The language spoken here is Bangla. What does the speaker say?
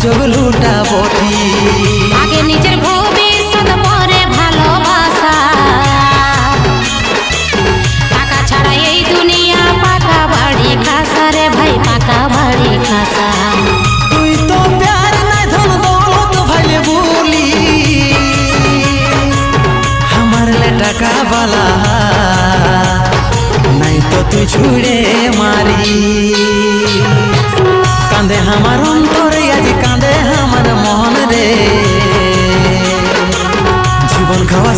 সুযোগ লুটাবো ঠিক। আগে নিজের ভবিষ্যৎ পরে ভালোবাসা, টাকা ছাড়া এই দুনিয়া পাকা বাড়ি খাসা রে ভাই, পাকা বাড়ি খাসা। তুই তো প্যার নাই ধন দৌলত ভাইলে বলি, আমার লে টাকা বালা নাই তো তুই ছুড়ে মারি। কাঁদে আমার অন্তরে আজ কাঁদে আমার মন রে, জীবন খাওয়া